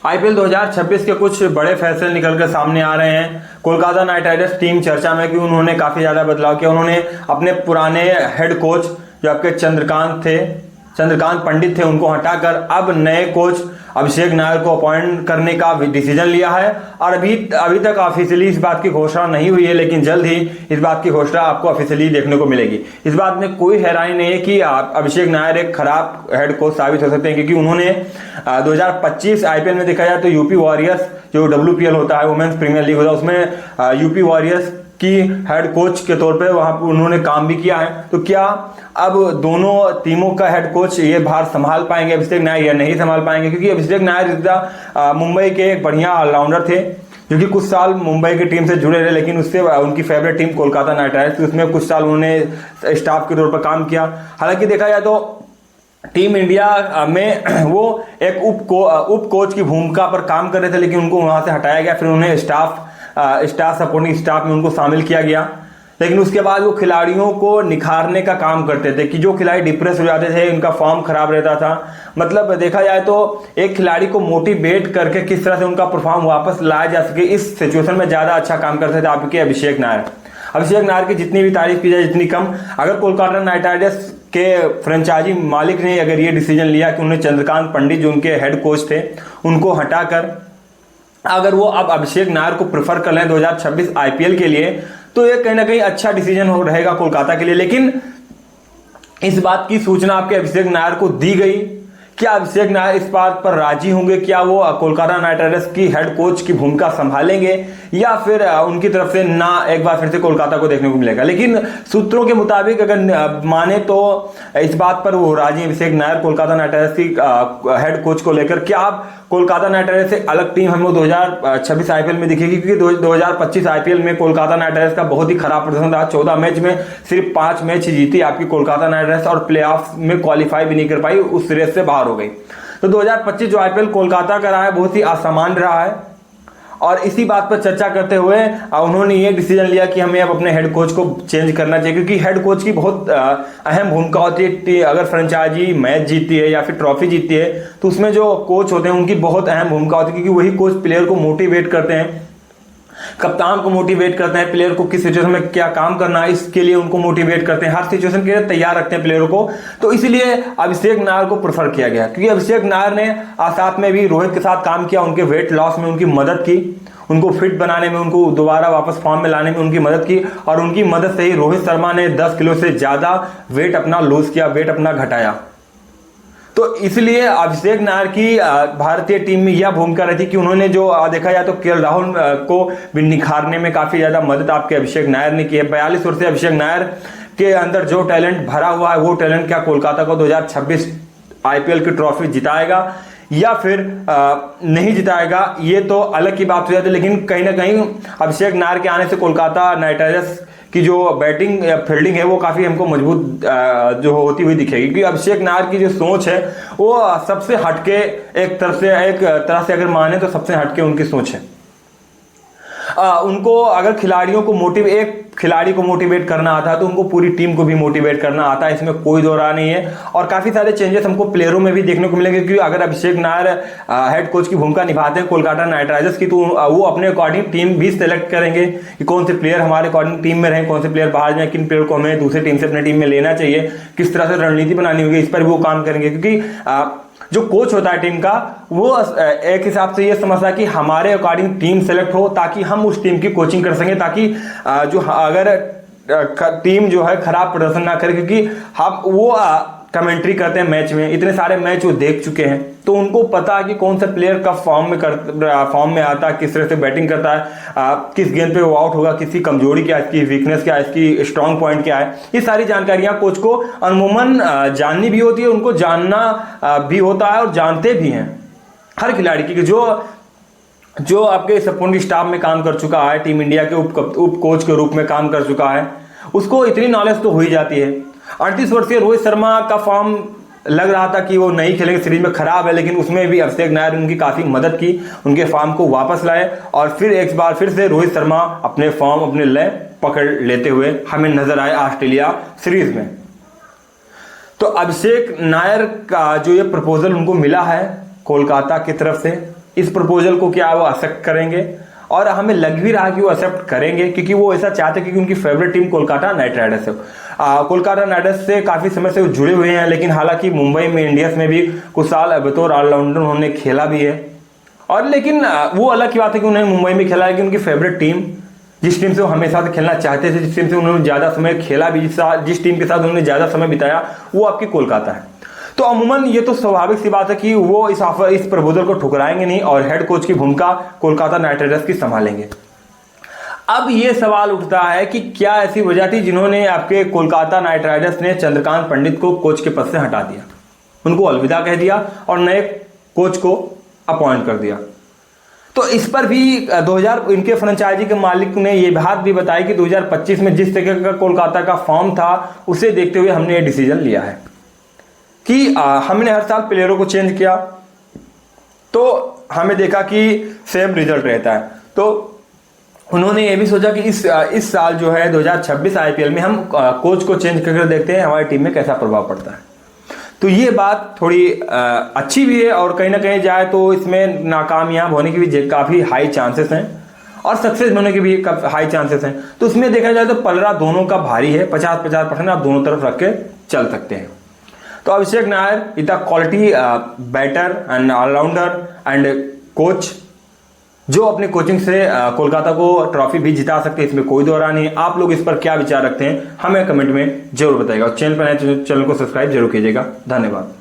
IPL 2026 के कुछ बड़े फैसले निकल कर सामने आ रहे हैं। कोलकाता नाइट राइडर्स टीम चर्चा में कि उन्होंने काफ़ी ज़्यादा बदलाव किया। उन्होंने अपने पुराने हेड कोच जो आपके चंद्रकांत पंडित थे, उनको हटाकर अब नए कोच अभिषेक नायर को अपॉइंट करने का डिसीजन लिया है। और अभी तक ऑफिशियली इस बात की घोषणा नहीं हुई है, लेकिन जल्द ही इस बात की घोषणा आपको ऑफिशियली देखने को मिलेगी। इस बात में कोई हैरानी नहीं है कि अभिषेक नायर एक खराब हेड कोच साबित हो सकते हैं, क्योंकि उन्होंने 2025 आईपीएल में देखा जाए तो यूपी वॉरियर्स जो WPL होता है, वुमेन्स प्रीमियर लीग होता है, उसमें यूपी वॉरियर्स की हेड कोच के तौर पे वहां पर उन्होंने काम भी किया है। तो क्या अब दोनों टीमों का हेड कोच ये भार संभाल पाएंगे अभिषेक नायर या नहीं संभाल पाएंगे? क्योंकि अभिषेक नायर मुंबई के एक बढ़िया ऑलराउंडर थे, जो कि कुछ साल मुंबई की टीम से जुड़े रहे, लेकिन उससे उनकी favourite team Kolkata night Riders थी, उसमें कुछ साल उन्होंने स्टाफ के तौर पर काम किया। हालांकि देखा जाए तो टीम इंडिया में वो एक उप कोच की भूमिका पर काम कर रहे थे, लेकिन उनको वहां से हटाया गया। फिर उन्हें स्टाफ सपोर्टिंग स्टाफ में उनको शामिल किया गया। लेकिन उसके बाद वो खिलाड़ियों को निखारने का काम करते थे कि जो खिलाड़ी डिप्रेस हो जाते थे, उनका फॉर्म खराब रहता था। मतलब देखा जाए तो एक खिलाड़ी को मोटिवेट करके किस तरह से उनका परफॉर्म वापस लाया जा सके, इस सिचुएशन में ज्यादा अच्छा काम करते थे आपके अभिषेक नायर की जितनी भी तारीफ की जाए जितनी कम। अगर कोलकाता नाइट राइडर्स के फ्रेंचाइजी मालिक ने अगर ये डिसीजन लिया कि उन्हें चंद्रकांत पंडित जो उनके हेड कोच थे उनको हटाकर अगर वो अब अभिषेक नायर को प्रेफर कर लें 2026 आईपीएल के लिए, तो ये कहीं ना कहीं अच्छा डिसीजन रहेगा कोलकाता के लिए। लेकिन इस बात की सूचना आपके अभिषेक नायर को दी गई, क्या अभिषेक नायर इस बात पर राजी होंगे? क्या वो कोलकाता नाइट राइडर्स की हेड कोच की भूमिका संभालेंगे, या फिर उनकी तरफ से ना एक बार फिर से कोलकाता को देखने को मिलेगा? लेकिन सूत्रों के मुताबिक अगर माने तो इस बात पर वो राजी अभिषेक नायर कोलकाता नाइट राइडर्स की हेड कोच को लेकर। क्या आप कोलकाता नाइट राइडर्स से अलग टीम हम लोग 2026 आईपीएल में दिखेगी? क्योंकि 2025 आईपीएल में कोलकाता नाइट राइडर्स का बहुत ही खराब प्रदर्शन रहा। 14 मैच में सिर्फ 5 मैच जीती आपकी कोलकाता नाइट राइडर्स और प्लेऑफ में क्वालिफाई भी नहीं कर पाई, उस रेस से बाहर हो गई। तो 2025 जो आईपीएल कोलकाता का रहा है बहुत ही असामान्य रहा है, और इसी बात पर चर्चा करते हुए उन्होंने ये डिसीजन लिया कि हमें अब अपने हेड कोच को चेंज करना चाहिए, क्योंकि हेड कोच की बहुत अहम भूमिका होती है। अगर फ्रेंचाइजी मैच जीतती है या फिर ट्रॉफी जीतती है तो उसमें जो कोच होते हैं उनकी बहुत अहम भूमिका होती है, क्योंकि वही कोच प्लेयर को मोटिवेट करते हैं, कप्तान को मोटिवेट करते हैं, प्लेयर को किस सिचुएशन में क्या काम करना है इसके लिए उनको मोटिवेट करते हैं, हर सिचुएशन के लिए तैयार रखते हैं प्लेयरों को। तो इसलिए अभिषेक नायर को प्रेफर किया गया, क्योंकि अभिषेक नायर ने साथ में भी रोहित के साथ काम किया, उनके वेट लॉस में उनकी मदद की, उनको फिट बनाने में, उनको दोबारा वापस फॉर्म में लाने में उनकी मदद की, और उनकी मदद से ही रोहित शर्मा ने 10 किलो से ज्यादा वेट अपना लूज किया, वेट अपना घटाया। तो इसलिए अभिषेक नायर की भारतीय टीम में यह भूमिका रहती कि उन्होंने जो देखा जाए तो केएल राहुल को भी निखारने में काफी ज्यादा मदद आपके अभिषेक नायर ने की है। 42 वर्षीय अभिषेक नायर के अंदर जो टैलेंट भरा हुआ है, वो टैलेंट क्या कोलकाता को 2026 आईपीएल की ट्रॉफी जिताएगा या फिर नहीं जिताएगा, ये तो अलग की बात हो जाती है। लेकिन कहीं ना कहीं अभिषेक नायर के आने से कोलकाता नाइट राइडर्स की जो बैटिंग या फील्डिंग है वो काफी हमको मजबूत जो होती हुई दिखेगी, क्योंकि अभिषेक नायर की जो सोच है वो सबसे हटके एक तरह से अगर माने तो सबसे हटके उनकी सोच है। उनको अगर एक खिलाड़ी को मोटिवेट करना आता है तो उनको पूरी टीम को भी मोटिवेट करना आता है, इसमें कोई दो राय नहीं है। और काफी सारे चेंजेस हमको प्लेयरों में भी देखने को मिलेंगे, क्योंकि अगर अभिषेक नायर हेड कोच की भूमिका निभाते हैं कोलकाता नाइट राइडर्स की, तो वो अपने अकॉर्डिंग टीम भी सिलेक्ट करेंगे कि कौन से प्लेयर हमारे अकॉर्डिंग टीम में रहें, कौन से प्लेयर बाहर जाए, किन प्लेयर को हमें दूसरी टीम से अपनी टीम में लेना चाहिए, किस तरह से रणनीति बनानी होगी, इस पर भी वो काम करेंगे। क्योंकि जो कोच होता है टीम का, वो एक हिसाब से ये समझता है कि हमारे अकॉर्डिंग टीम सेलेक्ट हो, ताकि हम उस टीम की कोचिंग कर सकें, ताकि जो अगर टीम जो है खराब प्रदर्शन ना करे, क्योंकि हम वो कमेंट्री करते हैं मैच में, इतने सारे मैच वो देख चुके हैं, तो उनको पता है कि कौन सा प्लेयर कब फॉर्म में आता है, किस तरह से बैटिंग करता है, किस गेंद पे वो आउट होगा, किसकी कमजोरी क्या है, इसकी वीकनेस क्या है, इसकी स्ट्रांग पॉइंट क्या है। ये सारी जानकारियां कोच को अमूमन जाननी भी होती है, उनको जानना भी होता है और जानते भी हैं हर खिलाड़ी की। जो आपके सपोर्टिंग स्टाफ में काम कर चुका है, टीम इंडिया के उप कोच के रूप में काम कर चुका है, उसको इतनी नॉलेज तो हो ही जाती है। 38 वर्षीय रोहित शर्मा का फॉर्म लग रहा था कि वो नहीं खेलेंगे, सीरीज में खराब है, लेकिन उसमें भी अभिषेक नायर उनकी काफी मदद की, उनके फॉर्म को वापस लाए, और फिर एक बार फिर से रोहित शर्मा अपने फॉर्म अपने लय पकड़ लेते हुए हमें नजर आए ऑस्ट्रेलिया सीरीज में। तो अभिषेक नायर का जो ये प्रपोजल उनको मिला है कोलकाता की तरफ से, इस प्रपोजल को क्या वो एक्सेप्ट करेंगे, और हमें लग भी रहा कि वो एक्सेप्ट करेंगे, क्योंकि वो ऐसा चाहते हैं, क्योंकि उनकी favourite team Kolkata night Riders है। कोलकाता नाइट राइडर्स से काफ़ी समय से वो जुड़े हुए हैं, लेकिन हालांकि मुंबई में इंडियंस में भी कुछ साल बतौर ऑलराउंडर उन्होंने खेला भी है, और लेकिन वो अलग की बात है कि उन्होंने मुंबई में खेला है कि उनकी फेवरेट टीम, जिस टीम से वो हमेशा से खेलना चाहते थे, जिस टीम से उन्होंने ज़्यादा समय खेला भी, जिस टीम के साथ उन्होंने ज़्यादा समय बिताया, वो आपकी कोलकाता है। तो अमूमन ये तो स्वाभाविक सी बात है कि वो इस प्रपोजल को ठुकराएंगे नहीं और हेड कोच की भूमिका कोलकाता नाइट राइडर्स की संभालेंगे। अब ये सवाल उठता है कि क्या ऐसी वजह थी जिन्होंने आपके कोलकाता नाइट राइडर्स ने चंद्रकांत पंडित को कोच के पद से हटा दिया, उनको अलविदा कह दिया और नए कोच को अपॉइंट कर दिया। तो इस पर भी इनके फ्रेंचाइजी के मालिक ने ये बात भी बताई कि 2025 में जिस तरह का कोलकाता का फॉर्म था, उसे देखते हुए हमने ये डिसीजन लिया है कि हमने हर साल प्लेयरों को चेंज किया, तो हमें देखा कि सेम रिजल्ट रहता है। तो उन्होंने ये भी सोचा कि इस साल जो है 2026 आईपीएल में हम कोच को चेंज करके देखते हैं हमारी टीम में कैसा प्रभाव पड़ता है। तो ये बात थोड़ी अच्छी भी है, और कहीं ना कहीं जाए तो इसमें नाकामयाब होने की भी काफ़ी हाई चांसेस हैं और सक्सेस होने के भी हाई चांसेस हैं। तो उसमें देखा जाए तो पलड़ा दोनों का भारी है, 50-50% आप दोनों तरफ रख के चल सकते हैं। तो Abhishek Nayar is the quality batter and allrounder and coach, जो अपने कोचिंग से कोलकाता को ट्रॉफी भी जिता सकते हैं, इसमें कोई दो राय नहीं। आप लोग इस पर क्या विचार रखते हैं हमें कमेंट में जरूर बताइएगा, और चैनल पर नए चैनल को सब्सक्राइब जरूर कीजिएगा। धन्यवाद।